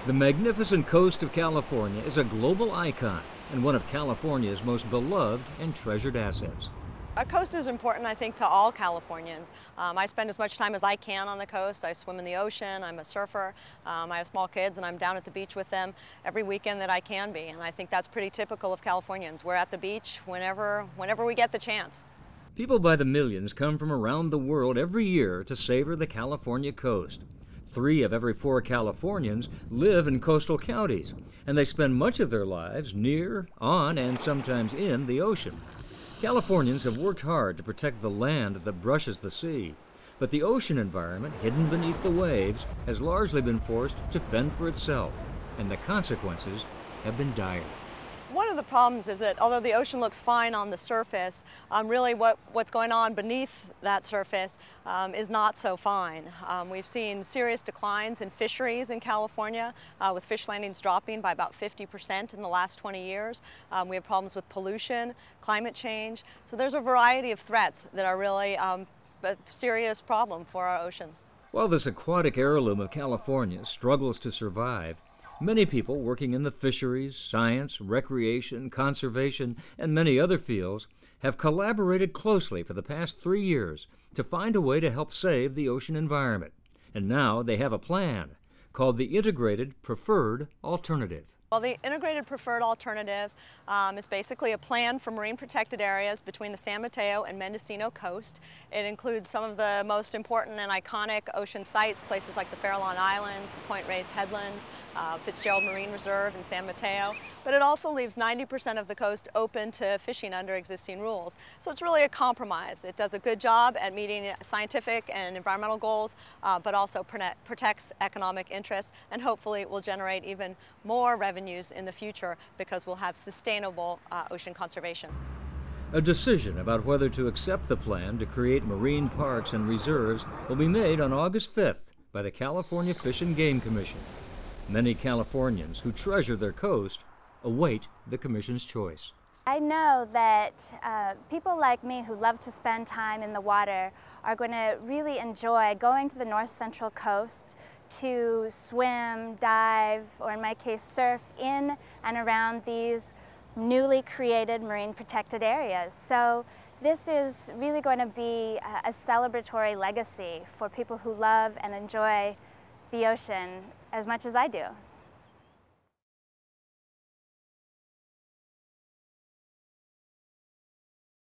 The magnificent coast of California is a global icon and one of California's most beloved and treasured assets. Our coast is important, I think, to all Californians. I spend as much time as I can on the coast. I swim in the ocean, I'm a surfer, I have small kids, and I'm down at the beach with them every weekend that I can be. And I think that's pretty typical of Californians. We're at the beach whenever we get the chance. People by the millions come from around the world every year to savor the California coast. 3 of every 4 Californians live in coastal counties, and they spend much of their lives near, on, and sometimes in the ocean. Californians have worked hard to protect the land that brushes the sea, but the ocean environment hidden beneath the waves has largely been forced to fend for itself, and the consequences have been dire. One of the problems is that although the ocean looks fine on the surface, really what's going on beneath that surface is not so fine. We've seen serious declines in fisheries in California, with fish landings dropping by about 50% in the last 20 years. We have problems with pollution, climate change. So there's a variety of threats that are really a serious problem for our ocean. While this aquatic heirloom of California struggles to survive, many people working in the fisheries, science, recreation, conservation, and many other fields have collaborated closely for the past 3 years to find a way to help save the ocean environment. And now they have a plan called the Integrated Preferred Alternative. Well, the Integrated Preferred Alternative is basically a plan for marine protected areas between the San Mateo and Mendocino coast. It includes some of the most important and iconic ocean sites, places like the Farallon Islands, the Point Reyes Headlands, Fitzgerald Marine Reserve in San Mateo, but it also leaves 90% of the coast open to fishing under existing rules. So it's really a compromise. It does a good job at meeting scientific and environmental goals, but also protects economic interests, and hopefully will generate even more revenue in the future because we'll have sustainable ocean conservation. A decision about whether to accept the plan to create marine parks and reserves will be made on August 5th by the California Fish and Game Commission. Many Californians who treasure their coast await the Commission's choice. I know that people like me who love to spend time in the water are going to really enjoy going to the north central coast to swim, dive, or in my case surf in and around these newly created marine protected areas. So this is really going to be a celebratory legacy for people who love and enjoy the ocean as much as I do.